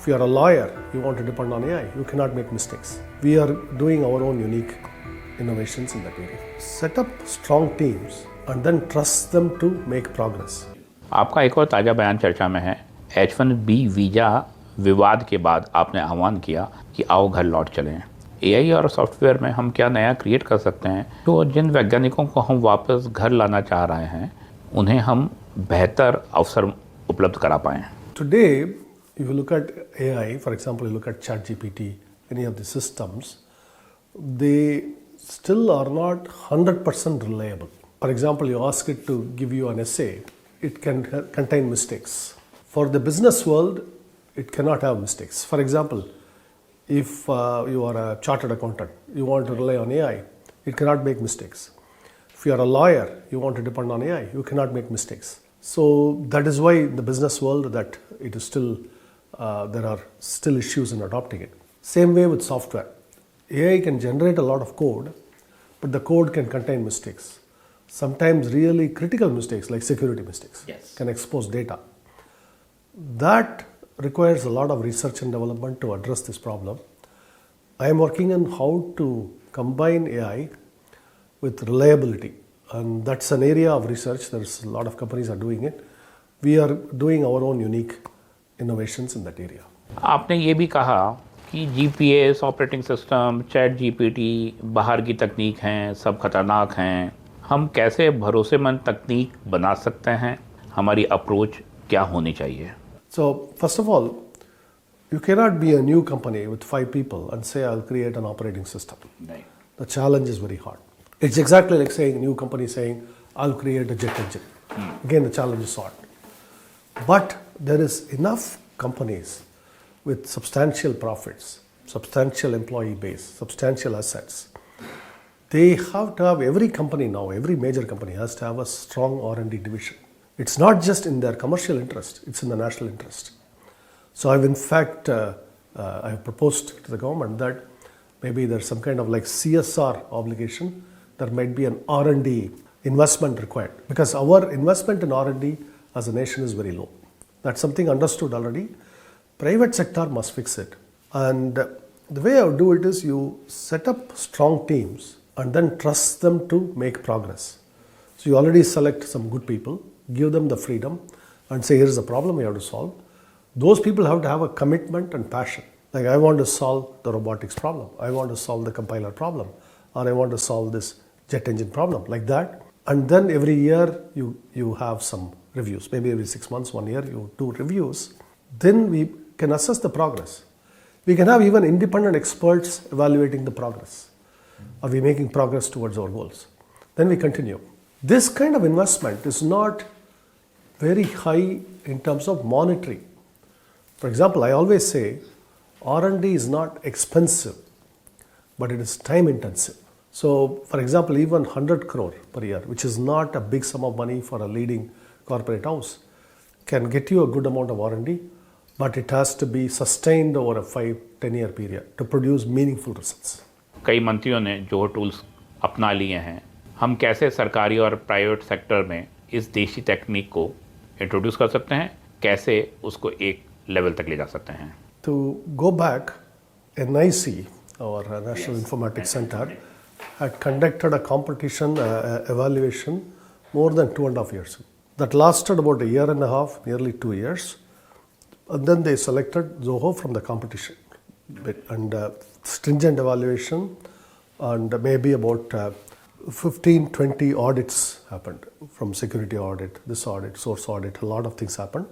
If you are a lawyer, you want to depend on AI, you cannot make mistakes. We are doing our own unique innovations in that area. Set up strong teams and then trust them to make progress. आपका एक और ताज़ा बयान चर्चा में है। H1B visa विवाद के बाद आपने आह्वान किया कि आओ घर लौट चलें। एआई और सॉफ्टवेयर में हम क्या नया क्रिएट कर सकते हैं तो जिन वैज्ञानिकों को हम वापस घर लाना चाह रहे हैं उन्हें हम बेहतर अवसर उपलब्ध करा पाएँ। Today, if you look at AI, for example, you look at ChatGPT, any of the systems, they still are not 100% reliable. For example, you ask it to give you an essay, it can contain mistakes. For the business world, it cannot have mistakes. For example, if you are a chartered accountant, you want to rely on AI, it cannot make mistakes. If you are a lawyer, you want to depend on AI, you cannot make mistakes. So that is why in the business world that it is still, there are still issues in adopting it. Same way with software. AI can generate a lot of code, but the code can contain mistakes. Sometimes really critical mistakes like security mistakes can expose data. That requires a lot of research and development to address this problem. I am working on how to combine AI with reliability, and that's an area of research. There's a lot of companies are doing it. We are doing our own unique innovations in that area. आपने ये भी कहा कि GPS, operating system, chat GPT बाहर की तकनीक हैं, सब खतरनाक हैं। हम कैसे भरोसेमंद तकनीक बना सकते हैं? हमारी अप्रोच क्या होनी चाहिए? So first of all, you cannot be a new company with 5 people and say I'll create an operating system. Right. The challenge is very hard. It's exactly like saying a new company saying I'll create a jet engine. Again, the challenge is hard. But there is enough companies with substantial profits, substantial employee base, substantial assets. They have to have, every company now, every major company has to have a strong R&D division. It's not just in their commercial interest, it's in the national interest. So I've in fact, I've proposed to the government that maybe there's some kind of like CSR obligation. There might be an R&D investment required because our investment in R&D as a nation is very low. That's something understood already. Private sector must fix it. And the way I would do it is you set up strong teams and then trust them to make progress. So you already select some good people, give them the freedom and say, here's the problem we have to solve. Those people have to have a commitment and passion. Like I want to solve the robotics problem. I want to solve the compiler problem. Or I want to solve this jet engine problem, like that. And then every year you have some reviews. Maybe every 6 months, 1 year, you do reviews. Then we can assess the progress. We can have even independent experts evaluating the progress. Are we making progress towards our goals? Then we continue. This kind of investment is not very high in terms of monetary. For example, I always say R&D is not expensive, but it is time intensive. So, for example, even 100 crore per year, which is not a big sum of money for a leading corporate house, can get you a good amount of R&D, but it has to be sustained over a 5-10 year period to produce meaningful results. कई मंत्रियों ने Zoho tools अपना लिए हैं। हम कैसे सरकारी और प्राइवेट सेक्टर में इस देशी तकनीक को इंट्रोड्यूस कर सकते हैं? कैसे उसको एक लेवल तक ले जा सकते हैं? To go back, NIC, our National Informatics Center, had conducted a competition evaluation more than 2.5 years ago. That lasted about a year and a half, nearly 2 years. And then they selected Zoho from the competition. And stringent evaluation and maybe about 15-20 audits happened from security audit, this audit, source audit, a lot of things happened.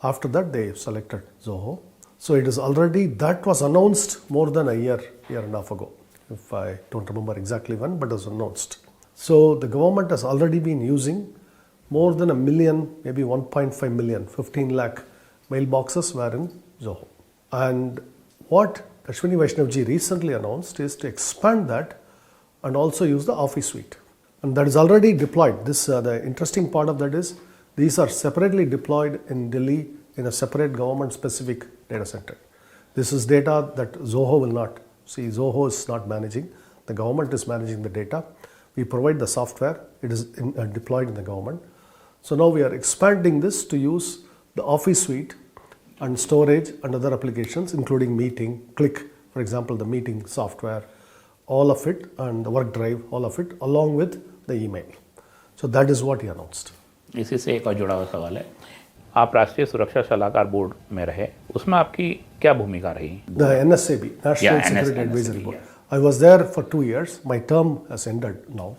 After that, they selected Zoho. So it is already, that was announced more than a year and a half ago. If I don't remember exactly when, but it was announced. So the government has already been using more than 1 million, maybe 1.5 million, 15 lakh mailboxes were in Zoho. And what Ashwini Vaishnavji recently announced is to expand that and also use the Office suite. And that is already deployed. This the interesting part of that is these are separately deployed in Delhi in a separate government-specific data center. This is data that Zoho will not. See, Zoho is not managing. The government is managing the data. We provide the software. It is deployed in the government. So now we are expanding this to use the Office suite and storage and other applications, including meeting, Click, for example, the meeting software, all of it, and the work drive, all of it, along with the email. So that is what he announced. इसी से एक और जुड़ा हुआ सवाल है, आप राष्ट्रीय सुरक्षा सलाहकार बोर्ड में रहे, उसमें आपकी क्या भूमिका रही? The NSAB, National Security Advisory Board. I was there for 2 years. My term has ended now.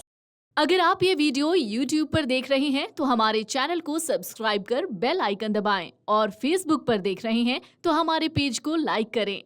अगर आप ये वीडियो YouTube पर देख रहे हैं तो हमारे चैनल को सब्सक्राइब कर बेल आइकन दबाएं और Facebook पर देख रहे हैं तो हमारे पेज को लाइक करें।